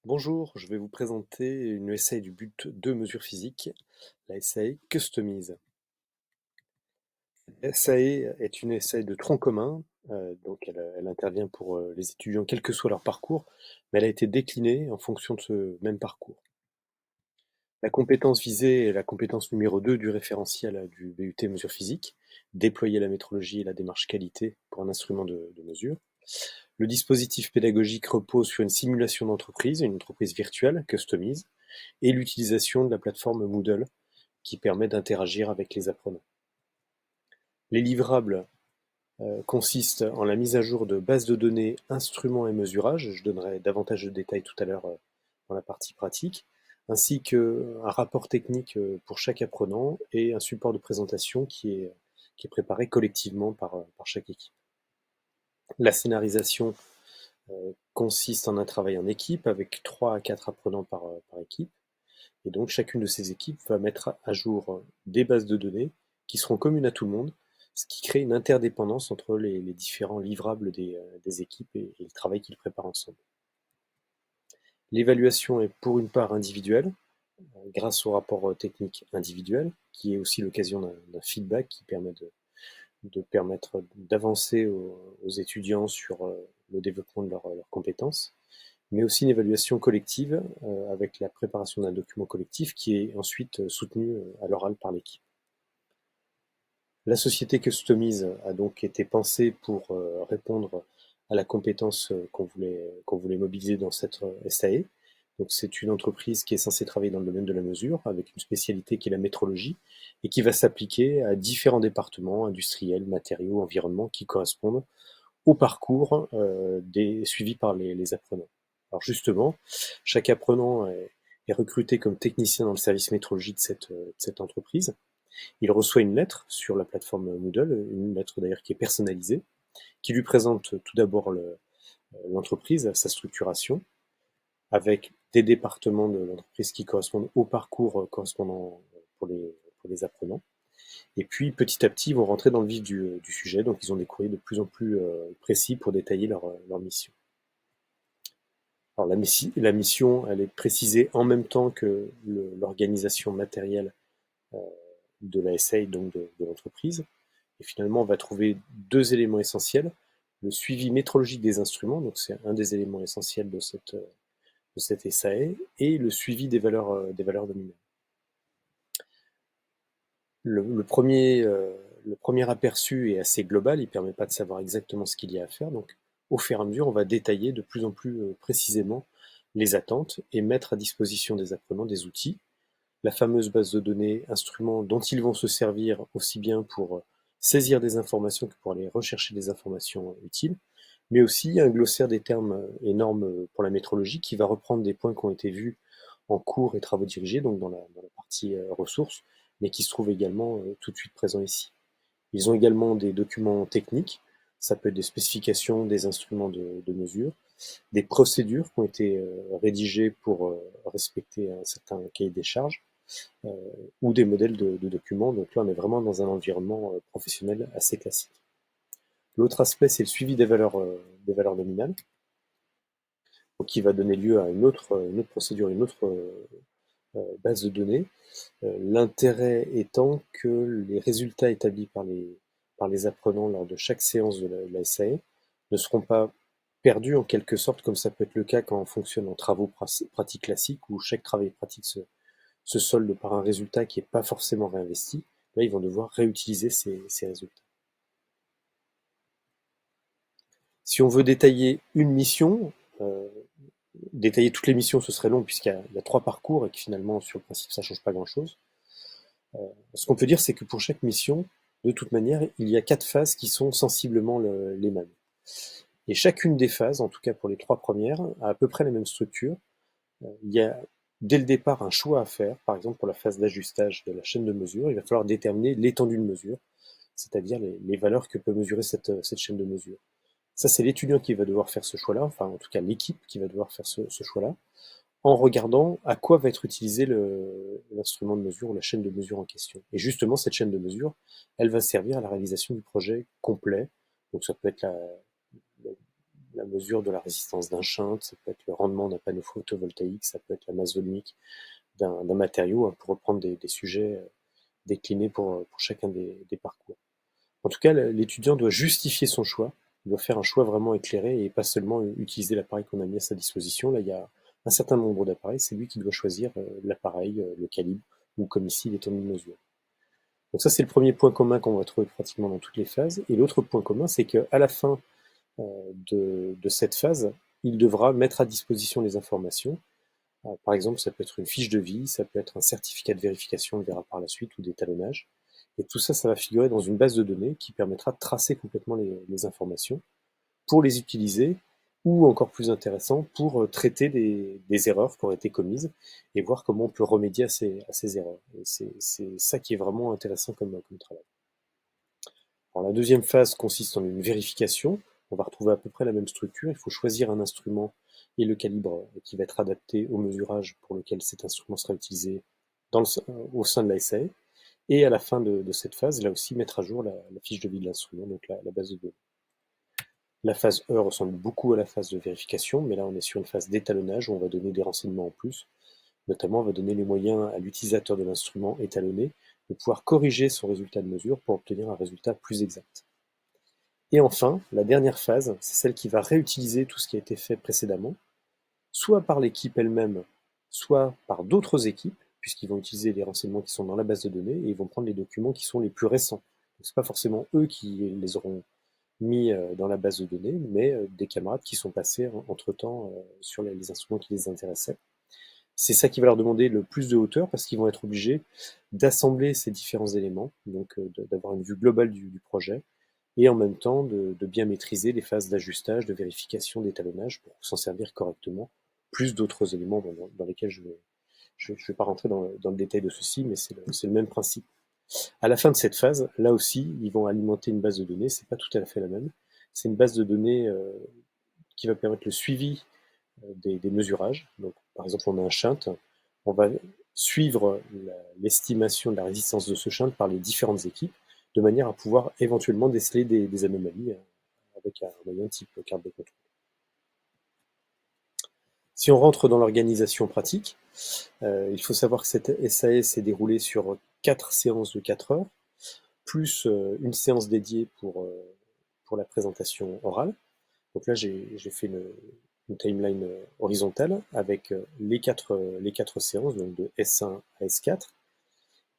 Bonjour, je vais vous présenter une SAE du but de mesure physique, la SAE Customise. SAE est une SAE de tronc commun, donc elle intervient pour les étudiants quel que soit leur parcours, mais elle a été déclinée en fonction de ce même parcours. La compétence visée est la compétence numéro 2 du référentiel du BUT mesure physique, déployer la métrologie et la démarche qualité pour un instrument de mesure. Le dispositif pédagogique repose sur une simulation d'entreprise, une entreprise virtuelle, Customise, et l'utilisation de la plateforme Moodle qui permet d'interagir avec les apprenants. Les livrables consistent en la mise à jour de bases de données, instruments et mesurages, je donnerai davantage de détails tout à l'heure dans la partie pratique, ainsi qu'un rapport technique pour chaque apprenant et un support de présentation qui est préparé collectivement par chaque équipe. La scénarisation consiste en un travail en équipe avec 3 à 4 apprenants par équipe. Et donc chacune de ces équipes va mettre à jour des bases de données qui seront communes à tout le monde, ce qui crée une interdépendance entre les différents livrables des équipes et le travail qu'ils préparent ensemble. L'évaluation est pour une part individuelle, grâce au rapport technique individuel, qui est aussi l'occasion d'un feedback qui permet de permettre d'avancer aux étudiants sur le développement de leurs compétences, mais aussi une évaluation collective avec la préparation d'un document collectif qui est ensuite soutenu à l'oral par l'équipe. La société Customise a donc été pensée pour répondre à la compétence qu'on voulait mobiliser dans cette SAE. Donc c'est une entreprise qui est censée travailler dans le domaine de la mesure, avec une spécialité qui est la métrologie, et qui va s'appliquer à différents départements industriels, matériaux, environnement, qui correspondent au parcours suivi par les apprenants. Alors justement, chaque apprenant est recruté comme technicien dans le service métrologie de cette entreprise. Il reçoit une lettre sur la plateforme Moodle, une lettre d'ailleurs qui est personnalisée, qui lui présente tout d'abord l'entreprise, sa structuration, avec des départements de l'entreprise qui correspondent au parcours correspondant pour les apprenants. Et puis petit à petit, ils vont rentrer dans le vif du sujet, donc ils ont des courriers de plus en plus précis pour détailler leur mission. Alors la mission, elle est précisée en même temps que l'organisation matérielle euh, de la SAE, donc de l'entreprise. Et finalement, on va trouver deux éléments essentiels. Le suivi métrologique des instruments, donc c'est un des éléments essentiels de cette SAE, et le suivi des valeurs nominales. Le premier aperçu est assez global, il ne permet pas de savoir exactement ce qu'il y a à faire. Donc, au fur et à mesure, on va détailler de plus en plus précisément les attentes et mettre à disposition des apprenants des outils, la fameuse base de données, instruments dont ils vont se servir aussi bien pour saisir des informations que pour aller rechercher des informations utiles, mais aussi un glossaire des termes et normes pour la métrologie qui va reprendre des points qui ont été vus en cours et travaux dirigés, donc dans la partie ressources, mais qui se trouvent également tout de suite présents ici. Ils ont également des documents techniques, ça peut être des spécifications des instruments de mesure, des procédures qui ont été rédigées pour respecter un certain cahier des charges, euh, ou des modèles de documents. Donc là, on est vraiment dans un environnement professionnel assez classique. L'autre aspect, c'est le suivi des valeurs nominales, donc qui va donner lieu à une autre procédure, une autre base de données. L'intérêt étant que les résultats établis par les apprenants lors de chaque séance de la SAE ne seront pas perdus en quelque sorte, comme ça peut être le cas quand on fonctionne en travaux pratiques classiques, où chaque travail pratique se solde par un résultat qui n'est pas forcément réinvesti. Là, ils vont devoir réutiliser ces résultats. Si on veut détailler une mission, euh, détailler toutes les missions, ce serait long puisqu'il y a 3 parcours et que finalement, sur le principe, ça ne change pas grand-chose. Ce qu'on peut dire, c'est que pour chaque mission, de toute manière, il y a 4 phases qui sont sensiblement les mêmes. Et chacune des phases, en tout cas pour les 3 premières, a à peu près la même structure. Il y a dès le départ un choix à faire. Par exemple, pour la phase d'ajustage de la chaîne de mesure, il va falloir déterminer l'étendue de mesure, c'est-à-dire les valeurs que peut mesurer cette chaîne de mesure. Ça, c'est l'étudiant qui va devoir faire ce choix-là, enfin en tout cas l'équipe qui va devoir faire ce choix-là, en regardant à quoi va être utilisé l'instrument de mesure ou la chaîne de mesure en question. Et justement, cette chaîne de mesure, elle va servir à la réalisation du projet complet. Donc ça peut être la mesure de la résistance d'un shunt, ça peut être le rendement d'un panneau photovoltaïque, ça peut être la masse volumique d'un matériau, hein, pour reprendre des sujets déclinés pour chacun des parcours. En tout cas, l'étudiant doit justifier son choix, il doit faire un choix vraiment éclairé et pas seulement utiliser l'appareil qu'on a mis à sa disposition. Là, il y a un certain nombre d'appareils, c'est lui qui doit choisir l'appareil, le calibre, ou comme ici, les l'étendue de mesure. Donc ça, c'est le premier point commun qu'on va trouver pratiquement dans toutes les phases. Et l'autre point commun, c'est qu'à la fin de cette phase, il devra mettre à disposition les informations. Par exemple, ça peut être une fiche de vie, ça peut être un certificat de vérification, on le verra par la suite, ou d'étalonnage. Et tout ça, ça va figurer dans une base de données qui permettra de tracer complètement les informations pour les utiliser, ou encore plus intéressant, pour traiter des erreurs qui ont été commises et voir comment on peut remédier à ces erreurs. Et c'est ça qui est vraiment intéressant comme travail. Alors, la deuxième phase consiste en une vérification. On va retrouver à peu près la même structure. Il faut choisir un instrument et le calibre qui va être adapté au mesurage pour lequel cet instrument sera utilisé au sein de la SAE. Et à la fin de cette phase, là aussi, mettre à jour la fiche de vie de l'instrument, donc la base de données. La phase E ressemble beaucoup à la phase de vérification, mais là on est sur une phase d'étalonnage où on va donner des renseignements en plus. Notamment, on va donner les moyens à l'utilisateur de l'instrument étalonné de pouvoir corriger son résultat de mesure pour obtenir un résultat plus exact. Et enfin, la dernière phase, c'est celle qui va réutiliser tout ce qui a été fait précédemment, soit par l'équipe elle-même, soit par d'autres équipes, puisqu'ils vont utiliser les renseignements qui sont dans la base de données et ils vont prendre les documents qui sont les plus récents. Ce n'est pas forcément eux qui les auront mis dans la base de données, mais des camarades qui sont passés entre-temps sur les instruments qui les intéressaient. C'est ça qui va leur demander le plus de hauteur parce qu'ils vont être obligés d'assembler ces différents éléments, donc d'avoir une vue globale du projet, et en même temps de bien maîtriser les phases d'ajustage, de vérification, d'étalonnage pour s'en servir correctement, plus d'autres éléments dans lesquels je ne vais pas rentrer dans le détail de ceci, mais c'est le même principe. À la fin de cette phase, là aussi, ils vont alimenter une base de données, c'est pas tout à fait la même. C'est une base de données qui va permettre le suivi des mesurages. Donc, par exemple, on a un shunt, on va suivre l'estimation de la résistance de ce shunt par les différentes équipes, de manière à pouvoir éventuellement déceler des anomalies avec un moyen type carte de contrôle. Si on rentre dans l'organisation pratique, il faut savoir que cette SAE s'est déroulée sur 4 séances de 4 heures, plus une séance dédiée pour la présentation orale. Donc là, j'ai fait une timeline horizontale avec les quatre séances, donc de S1 à S4,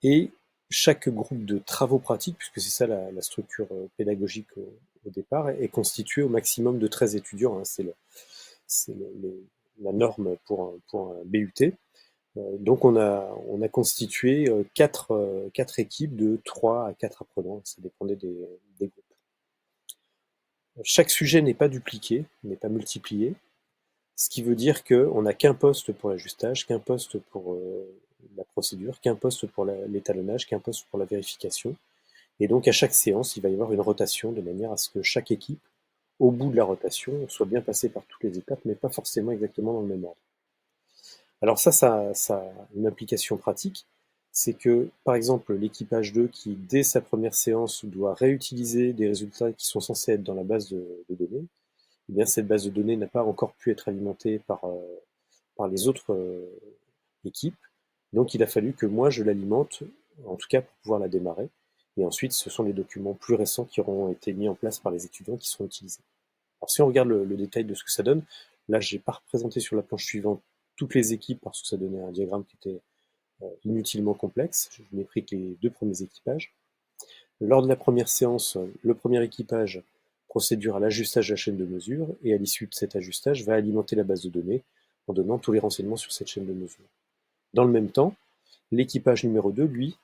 et chaque groupe de travaux pratiques, puisque c'est ça la structure pédagogique au départ, est constitué au maximum de 13 étudiants, hein, c'est la norme pour un BUT. Donc on a constitué quatre équipes de 3 à 4 apprenants, ça dépendait des groupes. Chaque sujet n'est pas dupliqué, n'est pas multiplié, ce qui veut dire qu'on n'a qu'un poste pour l'ajustage, qu'un poste pour la procédure, qu'un poste pour l'étalonnage, qu'un poste pour la vérification. Et donc à chaque séance, il va y avoir une rotation de manière à ce que chaque équipe, au bout de la rotation, soit bien passée par toutes les étapes, mais pas forcément exactement dans le même ordre. Alors ça a une implication pratique, c'est que, par exemple, l'équipage 2 qui, dès sa première séance, doit réutiliser des résultats qui sont censés être dans la base de données, eh bien, cette base de données n'a pas encore pu être alimentée par les autres équipes. Donc il a fallu que moi je l'alimente, en tout cas pour pouvoir la démarrer. Et ensuite, ce sont les documents plus récents qui auront été mis en place par les étudiants qui seront utilisés. Alors si on regarde le détail de ce que ça donne, là j'ai pas représenté sur la planche suivante toutes les équipes parce que ça donnait un diagramme qui était inutilement complexe. Je n'ai pris que les 2 premiers équipages. Lors de la première séance, le premier équipage procédure à l'ajustage de la chaîne de mesure et à l'issue de cet ajustage va alimenter la base de données en donnant tous les renseignements sur cette chaîne de mesure. Dans le même temps, l'équipage numéro 2, lui,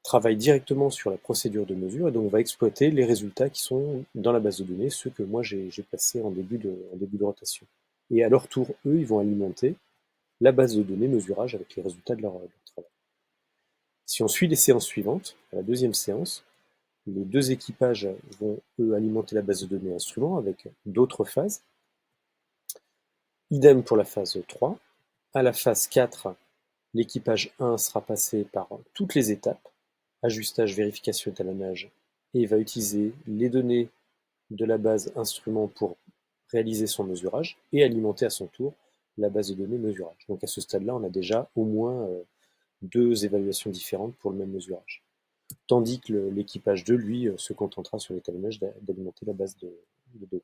travaille directement sur la procédure de mesure et donc va exploiter les résultats qui sont dans la base de données, ceux que moi j'ai placés en début de rotation. Et à leur tour, eux, ils vont alimenter la base de données mesurage avec les résultats de leur travail. Si on suit les séances suivantes, à la deuxième séance, les 2 équipages vont, eux, alimenter la base de données instrument avec d'autres phases. Idem pour la phase 3. À la phase 4, l'équipage 1 sera passé par toutes les étapes, ajustage, vérification, étalonnage, et va utiliser les données de la base instrument pour réaliser son mesurage et alimenter à son tour la base de données mesurage. Donc à ce stade-là, on a déjà au moins 2 évaluations différentes pour le même mesurage. Tandis que l'équipage 2, lui, se contentera sur l'étalonnage d'alimenter la base de données.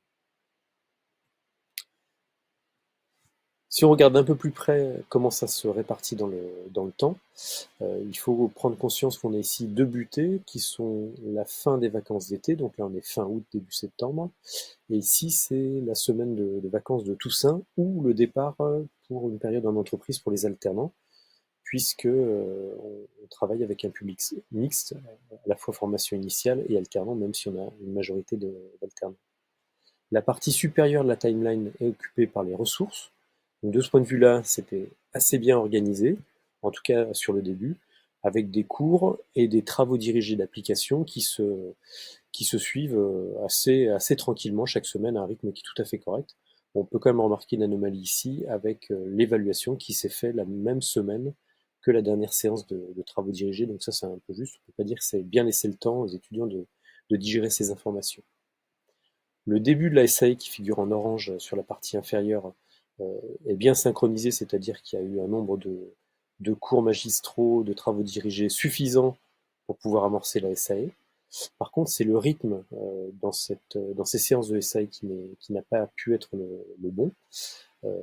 Si on regarde un peu plus près comment ça se répartit dans le temps, il faut prendre conscience qu'on a ici 2 butées qui sont la fin des vacances d'été, donc là on est fin août, début septembre, et ici c'est la semaine de vacances de Toussaint ou le départ pour une période en entreprise pour les alternants, puisque on travaille avec un public mixte, à la fois formation initiale et alternant, même si on a une majorité d'alternants. La partie supérieure de la timeline est occupée par les ressources. Donc de ce point de vue-là, c'était assez bien organisé, en tout cas sur le début, avec des cours et des travaux dirigés d'application qui se suivent assez tranquillement chaque semaine à un rythme qui est tout à fait correct. On peut quand même remarquer une anomalie ici avec l'évaluation qui s'est faite la même semaine que la dernière séance de travaux dirigés. Donc ça, c'est un peu juste. On ne peut pas dire que c'est bien laissé le temps aux étudiants de digérer ces informations. Le début de la SAE qui figure en orange sur la partie inférieure est bien synchronisé, c'est-à-dire qu'il y a eu un nombre de cours magistraux, de travaux dirigés suffisants pour pouvoir amorcer la SAE. Par contre, c'est le rythme dans ces séances de SAE qui n'a pas pu être le bon, euh,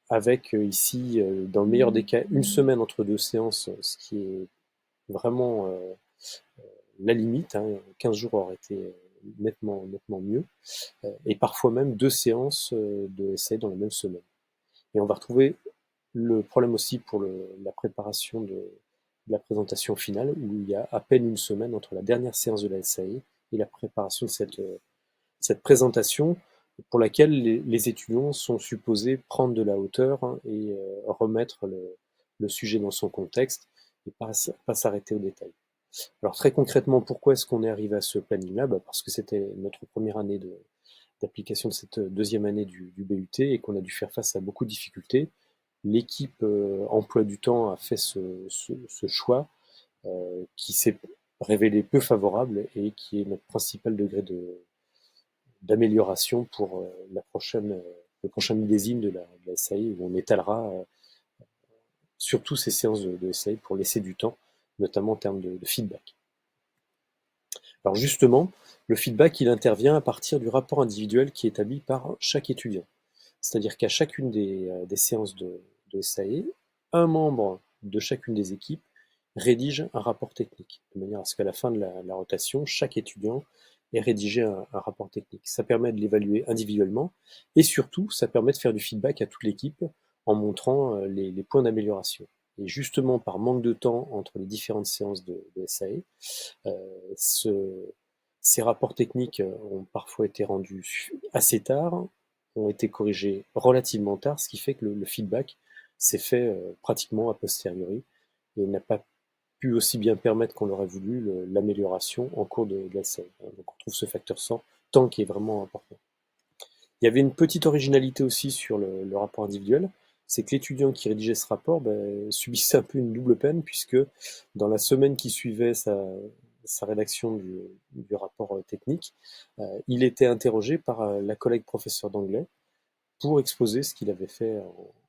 avec ici, dans le meilleur des cas, une semaine entre 2 séances, ce qui est vraiment la limite, hein. 15 jours aurait été nettement mieux, et parfois même 2 séances de SAE dans la même semaine. Et on va retrouver le problème aussi pour la préparation de la présentation finale, où il y a à peine une semaine entre la dernière séance de la SAE et la préparation de cette présentation, pour laquelle les étudiants sont supposés prendre de la hauteur, hein, et remettre le sujet dans son contexte et pas s'arrêter au détail. Alors très concrètement, pourquoi est-ce qu'on est arrivé à ce planning-là? Parce que c'était notre première année d'application de cette deuxième année du BUT et qu'on a dû faire face à beaucoup de difficultés. L'équipe emploi du temps a fait ce choix qui s'est révélé peu favorable et qui est notre principal degré d'amélioration pour le prochain millésime de la SAE, où on étalera surtout ces séances de SAE pour laisser du temps, notamment en termes de feedback. Alors justement, le feedback, il intervient à partir du rapport individuel qui est établi par chaque étudiant. C'est-à-dire qu'à chacune des séances de SAE, un membre de chacune des équipes rédige un rapport technique, de manière à ce qu'à la fin de la rotation, chaque étudiant ait rédigé un rapport technique. Ça permet de l'évaluer individuellement et surtout, ça permet de faire du feedback à toute l'équipe en montrant les points d'amélioration. Et justement, par manque de temps entre les différentes séances de SAE, ces rapports techniques ont parfois été rendus assez tard, ont été corrigés relativement tard, ce qui fait que le feedback s'est fait pratiquement a posteriori et n'a pas pu aussi bien permettre qu'on l'aurait voulu l'amélioration en cours de la scène. Donc on trouve ce facteur temps qui est vraiment important. Il y avait une petite originalité aussi sur le rapport individuel, c'est que l'étudiant qui rédigeait ce rapport subissait un peu une double peine, puisque dans la semaine qui suivait sa rédaction du rapport technique, il était interrogé par la collègue professeure d'anglais pour exposer ce qu'il avait fait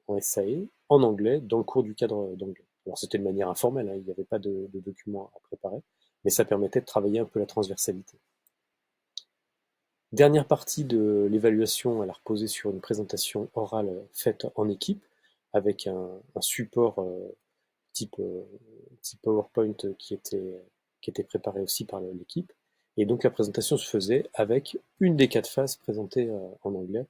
en SAE, en anglais, dans le cours du cadre d'anglais. Alors c'était de manière informelle, hein, il n'y avait pas de document à préparer, mais ça permettait de travailler un peu la transversalité. Dernière partie de l'évaluation, elle a reposé sur une présentation orale faite en équipe, avec un support type, type PowerPoint qui était préparé aussi par l'équipe. Et donc la présentation se faisait avec une des 4 phases présentées en anglais,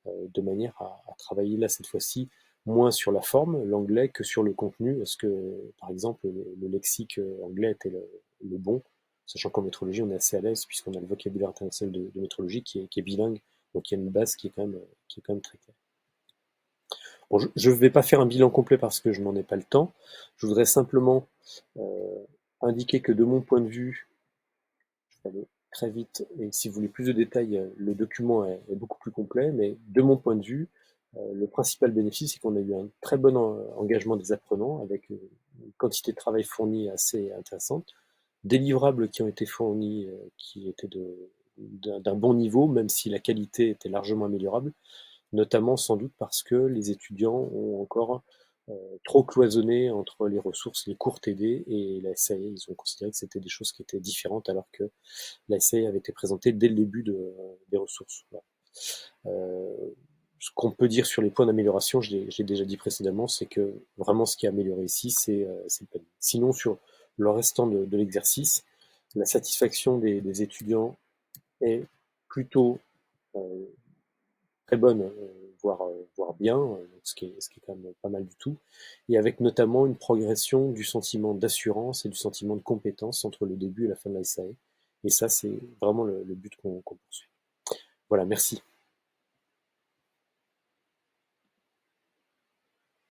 de manière à travailler là cette fois-ci moins sur la forme, l'anglais, que sur le contenu. Est-ce que, par exemple, le lexique anglais était le bon, sachant qu'en métrologie, on est assez à l'aise puisqu'on a le vocabulaire international de métrologie qui est bilingue, donc il y a une base qui est quand même très claire. Bon, je ne vais pas faire un bilan complet parce que je n'en ai pas le temps. Je voudrais simplement indiquer que de mon point de vue, je vais aller très vite, et si vous voulez plus de détails, le document est beaucoup plus complet, mais de mon point de vue, le principal bénéfice, c'est qu'on a eu un très bon engagement des apprenants, avec une quantité de travail fournie assez intéressante, des livrables qui ont été fournis, qui étaient d'un bon niveau, même si la qualité était largement améliorable, notamment sans doute parce que les étudiants ont encore trop cloisonné entre les ressources, les cours TD et la SAE. Ils ont considéré que c'était des choses qui étaient différentes alors que la SAE avait été présentée dès le début des ressources. Voilà. Ce qu'on peut dire sur les points d'amélioration, je l'ai déjà dit précédemment, c'est que vraiment ce qui est amélioré ici, c'est le planning. Sinon, sur le restant de l'exercice, la satisfaction des étudiants est plutôt euh, très bonne, voire bien, ce qui est quand même pas mal du tout, et avec notamment une progression du sentiment d'assurance et du sentiment de compétence entre le début et la fin de la SAE. Et ça, c'est vraiment le but qu'on poursuit. Voilà, merci.